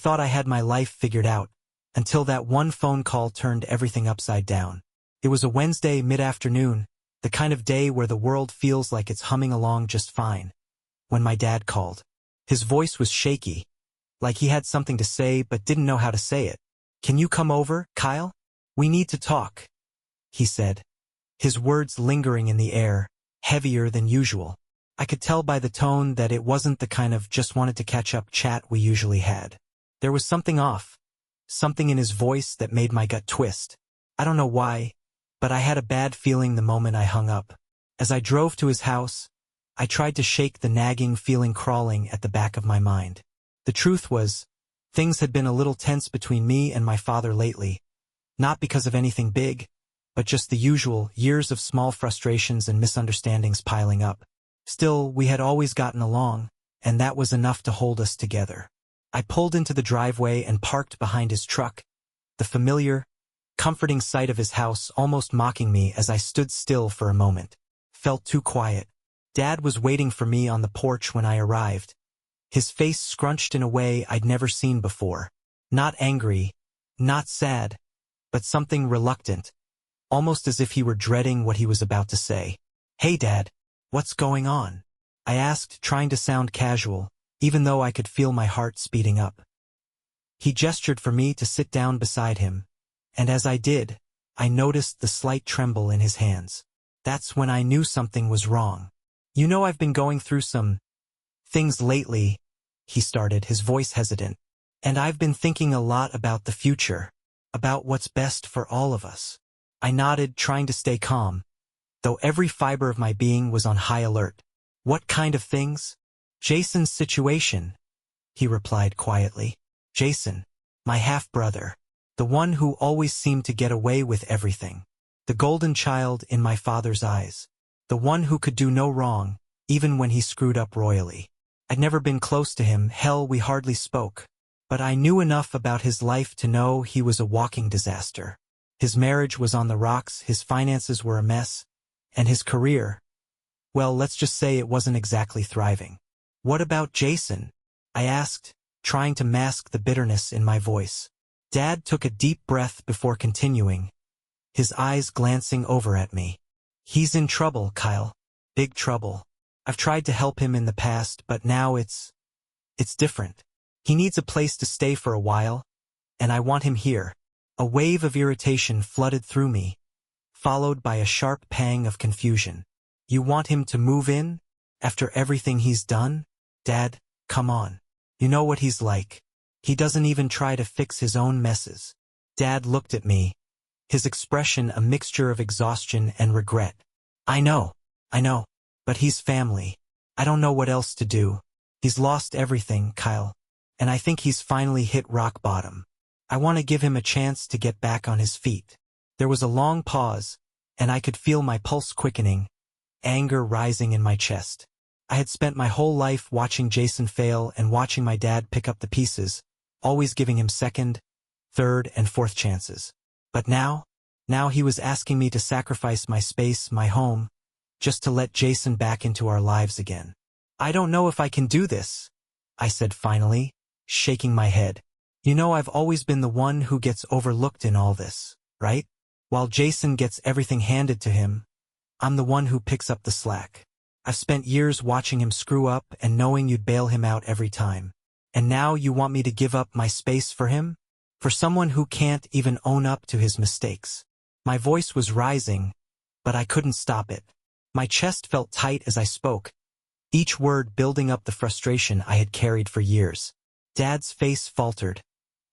thought I had my life figured out, until that one phone call turned everything upside down. It was a Wednesday mid-afternoon, the kind of day where the world feels like it's humming along just fine, when my dad called. His voice was shaky, like he had something to say but didn't know how to say it. "Can you come over, Kyle? We need to talk," he said, his words lingering in the air, heavier than usual. I could tell by the tone that it wasn't the kind of just wanted to catch up chat we usually had. There was something off, something in his voice that made my gut twist. I don't know why, but I had a bad feeling the moment I hung up. As I drove to his house, I tried to shake the nagging feeling crawling at the back of my mind. The truth was, things had been a little tense between me and my father lately, not because of anything big, but just the usual years of small frustrations and misunderstandings piling up. Still, we had always gotten along, and that was enough to hold us together. I pulled into the driveway and parked behind his truck, the familiar, comforting sight of his house almost mocking me as I stood still for a moment. Felt too quiet. Dad was waiting for me on the porch when I arrived, his face scrunched in a way I'd never seen before. Not angry, not sad, but something reluctant, almost as if he were dreading what he was about to say. "Hey, Dad, what's going on?" I asked, trying to sound casual, even though I could feel my heart speeding up. He gestured for me to sit down beside him, and as I did, I noticed the slight tremble in his hands. That's when I knew something was wrong. "You know, I've been going through some things lately," he started, his voice hesitant. "And I've been thinking a lot about the future, about what's best for all of us." I nodded, trying to stay calm, though every fiber of my being was on high alert. "What kind of things?" "Jason's situation," he replied quietly. "Jason, my half-brother, the one who always seemed to get away with everything. The golden child in my father's eyes. The one who could do no wrong, even when he screwed up royally. I'd never been close to him, hell, we hardly spoke. But I knew enough about his life to know he was a walking disaster. His marriage was on the rocks, his finances were a mess, and his career, well, let's just say it wasn't exactly thriving." "What about Jason?" I asked, trying to mask the bitterness in my voice. Dad took a deep breath before continuing, his eyes glancing over at me. "He's in trouble, Kyle. Big trouble. I've tried to help him in the past, but now it's different. He needs a place to stay for a while, and I want him here." A wave of irritation flooded through me, followed by a sharp pang of confusion. "You want him to move in? After everything he's done? Dad, come on. You know what he's like. He doesn't even try to fix his own messes." Dad looked at me, his expression a mixture of exhaustion and regret. I know, but he's family. I don't know what else to do. He's lost everything, Kyle, and I think he's finally hit rock bottom. I want to give him a chance to get back on his feet." There was a long pause, and I could feel my pulse quickening, anger rising in my chest. I had spent my whole life watching Jason fail and watching my dad pick up the pieces, always giving him second, third, and fourth chances. But now he was asking me to sacrifice my space, my home, just to let Jason back into our lives again. "I don't know if I can do this," I said finally, shaking my head. "You know, I've always been the one who gets overlooked in all this, right? While Jason gets everything handed to him, I'm the one who picks up the slack. I've spent years watching him screw up and knowing you'd bail him out every time. And now you want me to give up my space for him? For someone who can't even own up to his mistakes." My voice was rising, but I couldn't stop it. My chest felt tight as I spoke, each word building up the frustration I had carried for years. Dad's face faltered,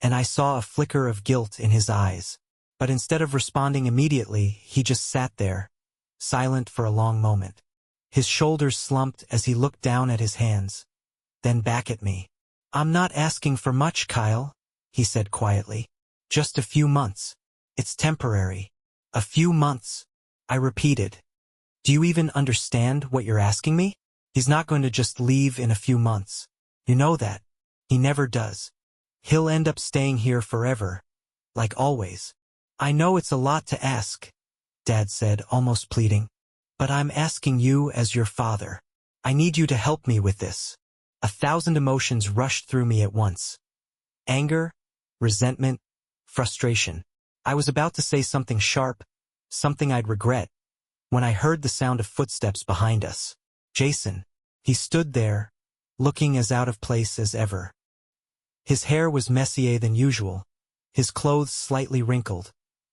and I saw a flicker of guilt in his eyes. But instead of responding immediately, he just sat there, silent for a long moment. His shoulders slumped as he looked down at his hands, then back at me. "I'm not asking for much, Kyle," he said quietly. "Just a few months. It's temporary. A few months," I repeated. "Do you even understand what you're asking me? He's not going to just leave in a few months. You know that. He never does. He'll end up staying here forever, like always." "I know it's a lot to ask," Dad said, almost pleading. "But I'm asking you as your father. I need you to help me with this." 1,000 emotions rushed through me at once. Anger, resentment, frustration. I was about to say something sharp, something I'd regret, when I heard the sound of footsteps behind us. Jason. He stood there, looking as out of place as ever. His hair was messier than usual, his clothes slightly wrinkled,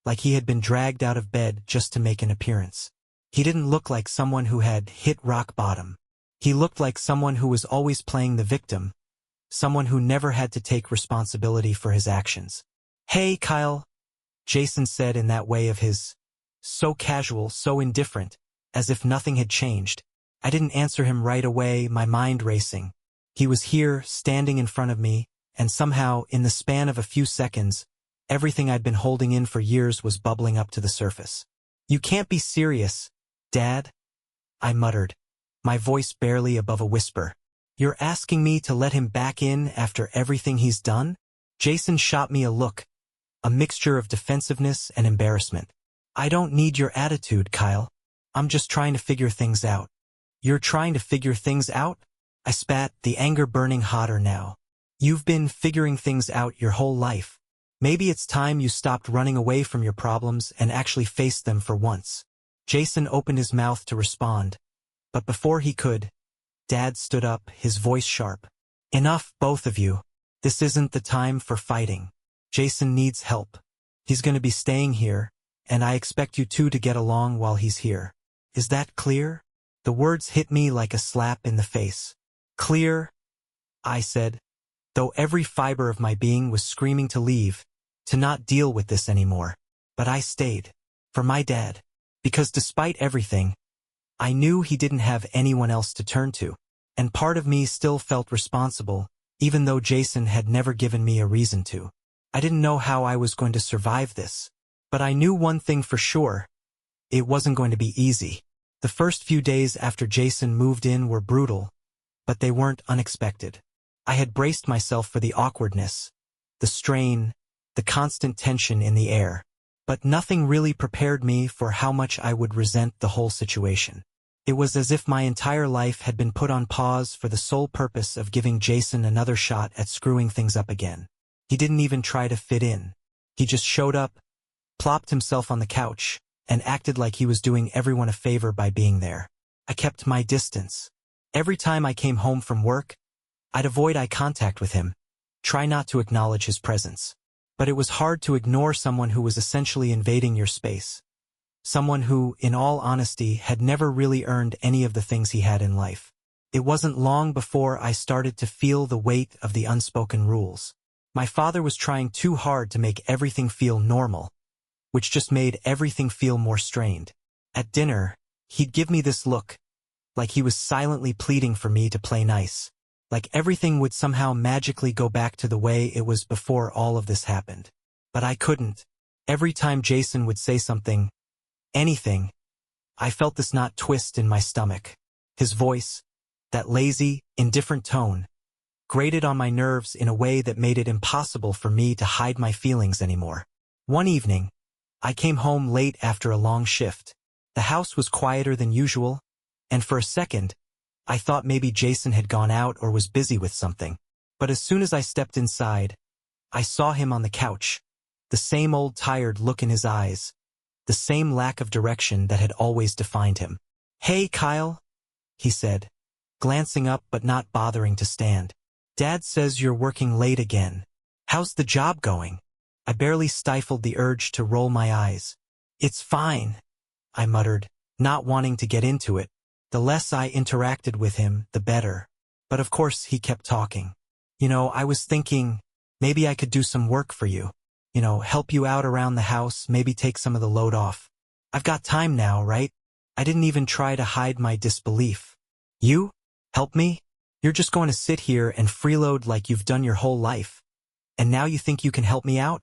like he had been dragged out of bed just to make an appearance. He didn't look like someone who had hit rock bottom. He looked like someone who was always playing the victim, someone who never had to take responsibility for his actions. "Hey, Kyle," Jason said in that way of his, so casual, so indifferent, as if nothing had changed. I didn't answer him right away, my mind racing. He was here, standing in front of me, and somehow, in the span of a few seconds, everything I'd been holding in for years was bubbling up to the surface. "You can't be serious, Dad," I muttered, my voice barely above a whisper. "You're asking me to let him back in after everything he's done?" Jason shot me a look, a mixture of defensiveness and embarrassment. "I don't need your attitude, Kyle. I'm just trying to figure things out." "You're trying to figure things out?" I spat, the anger burning hotter now. "You've been figuring things out your whole life. Maybe it's time you stopped running away from your problems and actually faced them for once." Jason opened his mouth to respond, but before he could, Dad stood up, his voice sharp. "Enough, both of you. This isn't the time for fighting. Jason needs help. He's going to be staying here, and I expect you two to get along while he's here. Is that clear?" The words hit me like a slap in the face. "Clear," I said, though every fiber of my being was screaming to leave, to not deal with this anymore. But I stayed. For my dad. Because despite everything, I knew he didn't have anyone else to turn to. And part of me still felt responsible, even though Jason had never given me a reason to. I didn't know how I was going to survive this. But I knew one thing for sure. It wasn't going to be easy. The first few days after Jason moved in were brutal, but they weren't unexpected. I had braced myself for the awkwardness, the strain, the constant tension in the air. But nothing really prepared me for how much I would resent the whole situation. It was as if my entire life had been put on pause for the sole purpose of giving Jason another shot at screwing things up again. He didn't even try to fit in. He just showed up, plopped himself on the couch, and acted like he was doing everyone a favor by being there. I kept my distance. Every time I came home from work, I'd avoid eye contact with him, try not to acknowledge his presence. But it was hard to ignore someone who was essentially invading your space. Someone who, in all honesty, had never really earned any of the things he had in life. It wasn't long before I started to feel the weight of the unspoken rules. My father was trying too hard to make everything feel normal, which just made everything feel more strained. At dinner, he'd give me this look, like he was silently pleading for me to play nice. Like everything would somehow magically go back to the way it was before all of this happened. But I couldn't. Every time Jason would say something, anything, I felt this knot twist in my stomach. His voice, that lazy, indifferent tone, grated on my nerves in a way that made it impossible for me to hide my feelings anymore. One evening, I came home late after a long shift. The house was quieter than usual, and for a second, I thought maybe Jason had gone out or was busy with something. But as soon as I stepped inside, I saw him on the couch, the same old tired look in his eyes, the same lack of direction that had always defined him. "Hey, Kyle," he said, glancing up but not bothering to stand. "Dad says you're working late again. How's the job going?" I barely stifled the urge to roll my eyes. "It's fine," I muttered, not wanting to get into it. The less I interacted with him, the better. But of course he kept talking. I was thinking, maybe I could do some work for you. Help you out around the house, maybe take some of the load off. I've got time now, right?" I didn't even try to hide my disbelief. "You? Help me? You're just going to sit here and freeload like you've done your whole life. And now you think you can help me out?"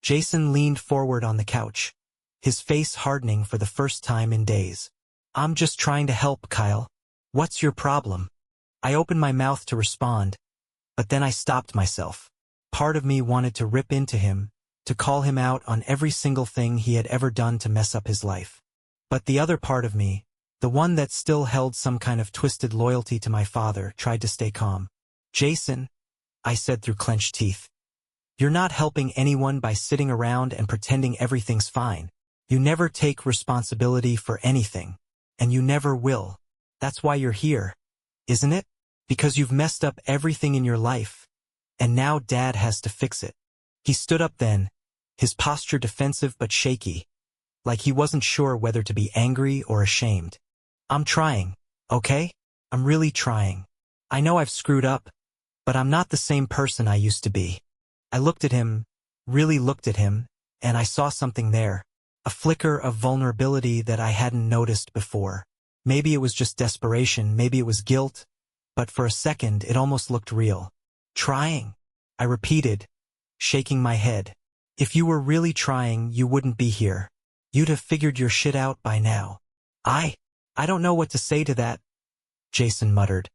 Jason leaned forward on the couch, his face hardening for the first time in days. "I'm just trying to help, Kyle. What's your problem?" I opened my mouth to respond, but then I stopped myself. Part of me wanted to rip into him, to call him out on every single thing he had ever done to mess up his life. But the other part of me, the one that still held some kind of twisted loyalty to my father, tried to stay calm. "Jason," I said through clenched teeth, You're not helping anyone by sitting around and pretending everything's fine. You never take responsibility for anything. And you never will. That's why you're here, isn't it? Because you've messed up everything in your life. And now Dad has to fix it. He stood up then, his posture defensive but shaky, like he wasn't sure whether to be angry or ashamed. I'm trying, okay? I'm really trying. I know I've screwed up, but I'm not the same person I used to be. I looked at him, really looked at him, and I saw something there, a flicker of vulnerability that I hadn't noticed before. Maybe it was just desperation, maybe it was guilt, but for a second it almost looked real. Trying, I repeated, shaking my head. If you were really trying, you wouldn't be here. You'd have figured your shit out by now. I don't know what to say to that, Jason muttered,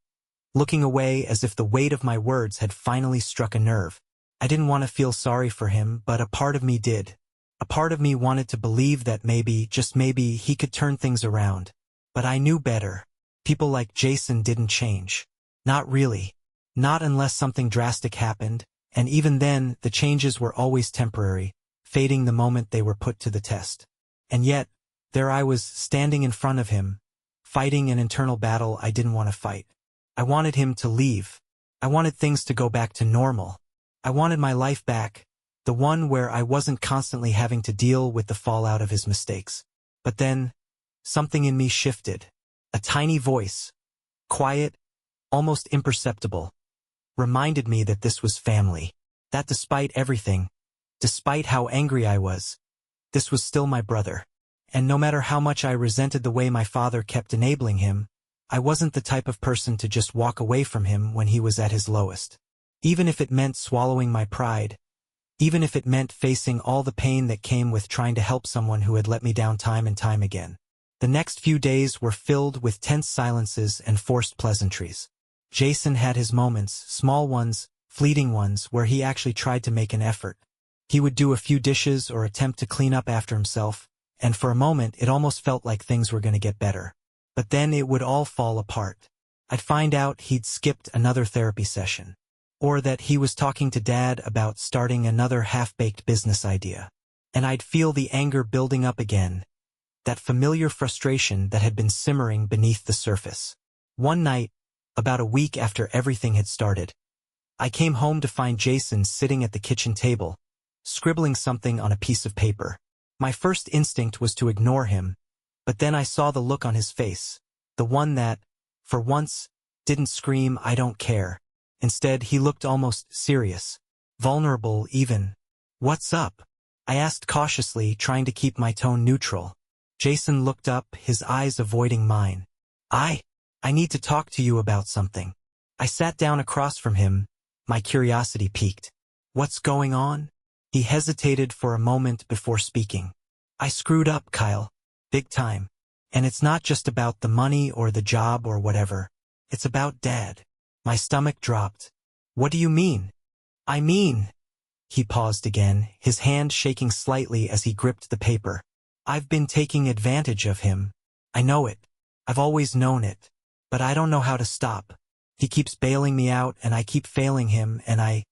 looking away as if the weight of my words had finally struck a nerve. I didn't want to feel sorry for him, but a part of me did. A part of me wanted to believe that maybe, just maybe, he could turn things around. But I knew better. People like Jason didn't change. Not really. Not unless something drastic happened, and even then, the changes were always temporary, fading the moment they were put to the test. And yet, there I was, standing in front of him, fighting an internal battle I didn't want to fight. I wanted him to leave. I wanted things to go back to normal. I wanted my life back, the one where I wasn't constantly having to deal with the fallout of his mistakes. But then, something in me shifted. A tiny voice, quiet, almost imperceptible, reminded me that this was family. That despite everything, despite how angry I was, this was still my brother. And no matter how much I resented the way my father kept enabling him, I wasn't the type of person to just walk away from him when he was at his lowest. Even if it meant swallowing my pride, even if it meant facing all the pain that came with trying to help someone who had let me down time and time again. The next few days were filled with tense silences and forced pleasantries. Jason had his moments, small ones, fleeting ones, where he actually tried to make an effort. He would do a few dishes or attempt to clean up after himself, and for a moment it almost felt like things were going to get better. But then it would all fall apart. I'd find out he'd skipped another therapy session, or that he was talking to Dad about starting another half-baked business idea. And I'd feel the anger building up again, that familiar frustration that had been simmering beneath the surface. One night, about a week after everything had started, I came home to find Jason sitting at the kitchen table, scribbling something on a piece of paper. My first instinct was to ignore him, but then I saw the look on his face, the one that, for once, didn't scream, "I don't care." Instead, he looked almost serious, vulnerable even. "What's up?" I asked cautiously, trying to keep my tone neutral. Jason looked up, his eyes avoiding mine. I need to talk to you about something." I sat down across from him, my curiosity piqued. "What's going on?" He hesitated for a moment before speaking. "I screwed up, Kyle. Big time. And it's not just about the money or the job or whatever. It's about Dad." My stomach dropped. "What do you mean?" "I mean..." He paused again, his hand shaking slightly as he gripped the paper. "I've been taking advantage of him. I know it. I've always known it. But I don't know how to stop. He keeps bailing me out and I keep failing him, and I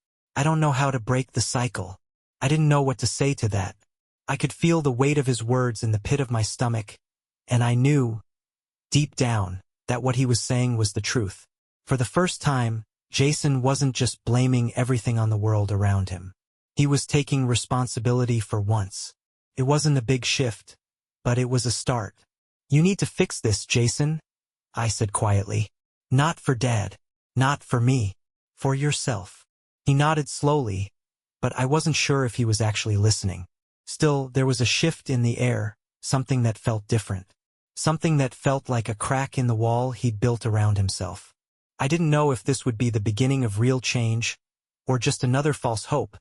don't know how to break the cycle." I didn't know what to say to that. I could feel the weight of his words in the pit of my stomach, and I knew, deep down, that what he was saying was the truth. For the first time, Jason wasn't just blaming everything on the world around him. He was taking responsibility for once. It wasn't a big shift, but it was a start. "You need to fix this, Jason," I said quietly. "Not for Dad. Not for me. For yourself." He nodded slowly, but I wasn't sure if he was actually listening. Still, there was a shift in the air, something that felt different. Something that felt like a crack in the wall he'd built around himself. I didn't know if this would be the beginning of real change, or just another false hope,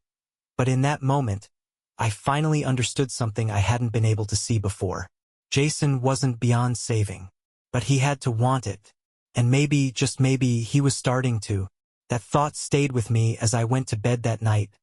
but in that moment, I finally understood something I hadn't been able to see before. Jason wasn't beyond saving, but he had to want it, and maybe, just maybe, he was starting to. That thought stayed with me as I went to bed that night,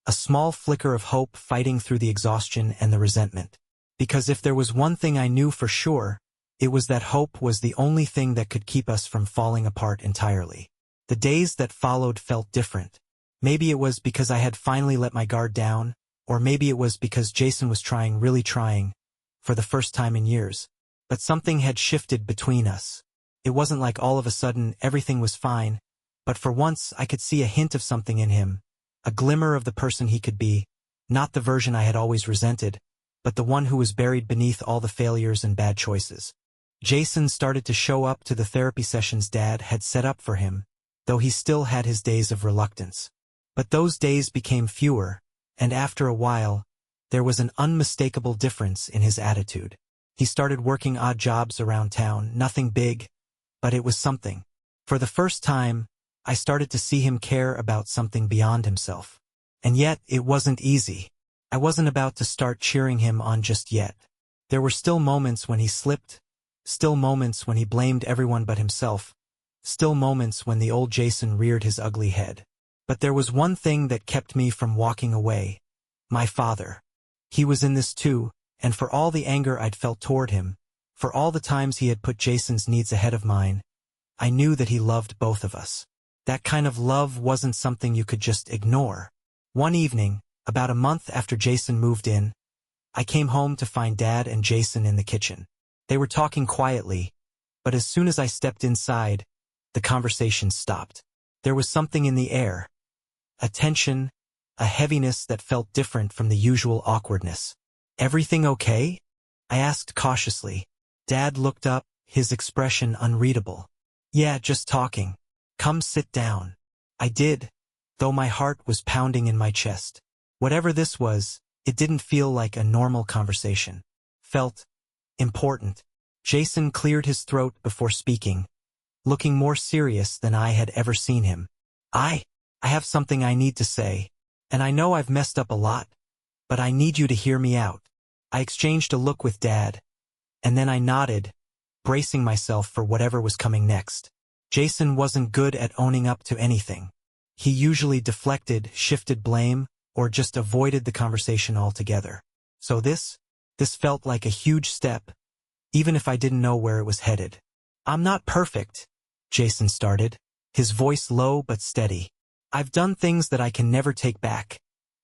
a small flicker of hope fighting through the exhaustion and the resentment. Because if there was one thing I knew for sure, it was that hope was the only thing that could keep us from falling apart entirely. The days that followed felt different, Maybe it was because I had finally let my guard down, or maybe it was because Jason was trying, really trying, for the first time in years. But something had shifted between us. It wasn't like all of a sudden everything was fine, but for once I could see a hint of something in him, a glimmer of the person he could be, not the version I had always resented, but the one who was buried beneath all the failures and bad choices. Jason started to show up to the therapy sessions Dad had set up for him, though he still had his days of reluctance. But those days became fewer, and after a while, there was an unmistakable difference in his attitude. He started working odd jobs around town, nothing big, but it was something. For the first time, I started to see him care about something beyond himself. And yet, it wasn't easy. I wasn't about to start cheering him on just yet. There were still moments when he slipped, still moments when he blamed everyone but himself, still moments when the old Jason reared his ugly head. But there was one thing that kept me from walking away. My father. He was in this too, and for all the anger I'd felt toward him, for all the times he had put Jason's needs ahead of mine, I knew that he loved both of us. That kind of love wasn't something you could just ignore. One evening, about a month after Jason moved in, I came home to find Dad and Jason in the kitchen. They were talking quietly, but as soon as I stepped inside, the conversation stopped. There was something in the air. A tension, a heaviness that felt different from the usual awkwardness. "Everything okay?" I asked cautiously. Dad looked up, his expression unreadable. "Yeah, just talking. Come sit down." I did, though my heart was pounding in my chest. Whatever this was, it didn't feel like a normal conversation. Felt important. Jason cleared his throat before speaking, looking more serious than I had ever seen him. I have something I need to say, and I know I've messed up a lot, but I need you to hear me out." I exchanged a look with Dad, and then I nodded, bracing myself for whatever was coming next. Jason wasn't good at owning up to anything. He usually deflected, shifted blame, or just avoided the conversation altogether. So this felt like a huge step, even if I didn't know where it was headed. "I'm not perfect," Jason started, his voice low but steady. "I've done things that I can never take back,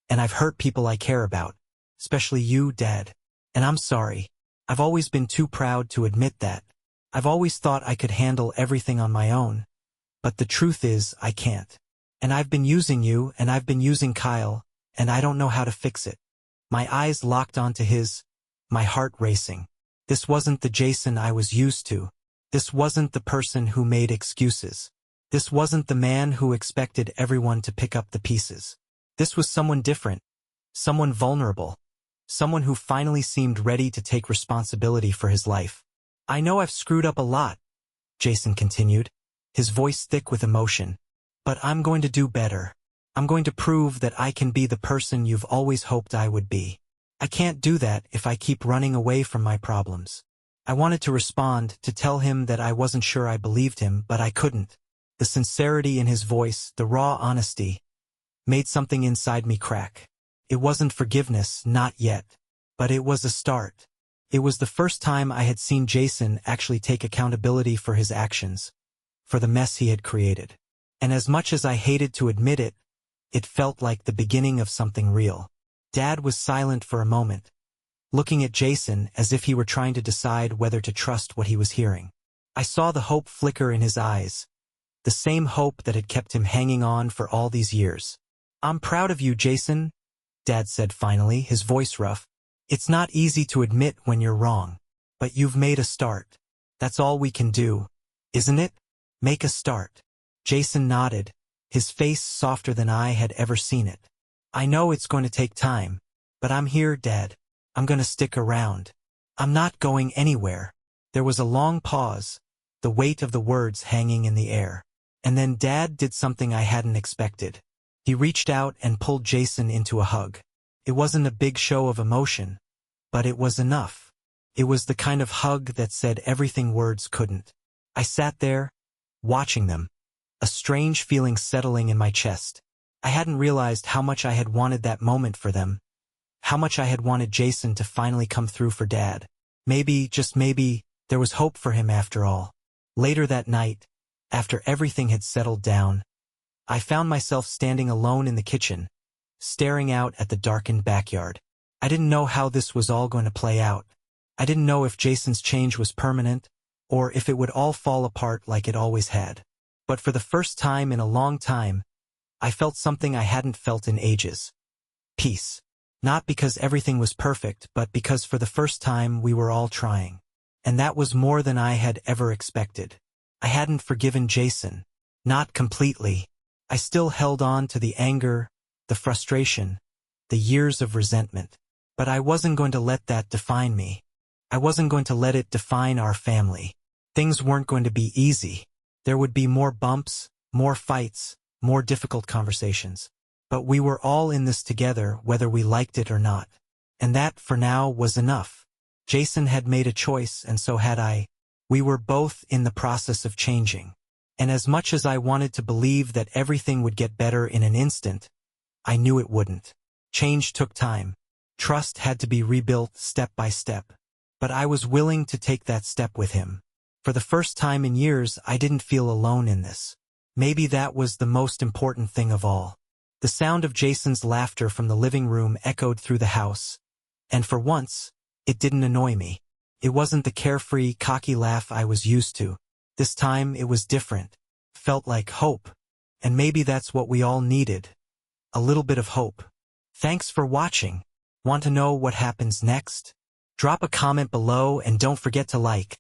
and I've hurt people I care about, especially you, Dad. And I'm sorry. I've always been too proud to admit that. I've always thought I could handle everything on my own, but the truth is I can't. And I've been using you, and I've been using Kyle, and I don't know how to fix it." My eyes locked onto his, my heart racing. This wasn't the Jason I was used to. This wasn't the person who made excuses. This wasn't the man who expected everyone to pick up the pieces. This was someone different, someone vulnerable, someone who finally seemed ready to take responsibility for his life. "I know I've screwed up a lot," Jason continued, his voice thick with emotion, "but I'm going to do better. I'm going to prove that I can be the person you've always hoped I would be. I can't do that if I keep running away from my problems." I wanted to respond, to tell him that I wasn't sure I believed him, but I couldn't. The sincerity in his voice, the raw honesty, made something inside me crack. It wasn't forgiveness, not yet. But it was a start. It was the first time I had seen Jason actually take accountability for his actions, for the mess he had created. And as much as I hated to admit it, it felt like the beginning of something real. Dad was silent for a moment, looking at Jason as if he were trying to decide whether to trust what he was hearing. I saw the hope flicker in his eyes, the same hope that had kept him hanging on for all these years. "I'm proud of you, Jason," Dad said finally, his voice rough. "It's not easy to admit when you're wrong, but you've made a start. That's all we can do, isn't it? Make a start." Jason nodded, his face softer than I had ever seen it. "I know it's going to take time, but I'm here, Dad. I'm going to stick around. I'm not going anywhere." There was a long pause, the weight of the words hanging in the air. And then Dad did something I hadn't expected. He reached out and pulled Jason into a hug. It wasn't a big show of emotion, but it was enough. It was the kind of hug that said everything words couldn't. I sat there, watching them, a strange feeling settling in my chest. I hadn't realized how much I had wanted that moment for them, how much I had wanted Jason to finally come through for Dad. Maybe, just maybe, there was hope for him after all. Later that night, after everything had settled down, I found myself standing alone in the kitchen, staring out at the darkened backyard. I didn't know how this was all going to play out. I didn't know if Jason's change was permanent, or if it would all fall apart like it always had. But for the first time in a long time, I felt something I hadn't felt in ages. Peace. Not because everything was perfect, but because for the first time we were all trying. And that was more than I had ever expected. I hadn't forgiven Jason. Not completely. I still held on to the anger, the frustration, the years of resentment. But I wasn't going to let that define me. I wasn't going to let it define our family. Things weren't going to be easy. There would be more bumps, more fights, more difficult conversations. But we were all in this together, whether we liked it or not. And that, for now, was enough. Jason had made a choice, and so had I. We were both in the process of changing. And as much as I wanted to believe that everything would get better in an instant, I knew it wouldn't. Change took time. Trust had to be rebuilt step by step. But I was willing to take that step with him. For the first time in years, I didn't feel alone in this. Maybe that was the most important thing of all. The sound of Jason's laughter from the living room echoed through the house. And for once, it didn't annoy me. It wasn't the carefree, cocky laugh I was used to. This time it was different. Felt like hope. And maybe that's what we all needed. A little bit of hope. Thanks for watching. Want to know what happens next? Drop a comment below and don't forget to like,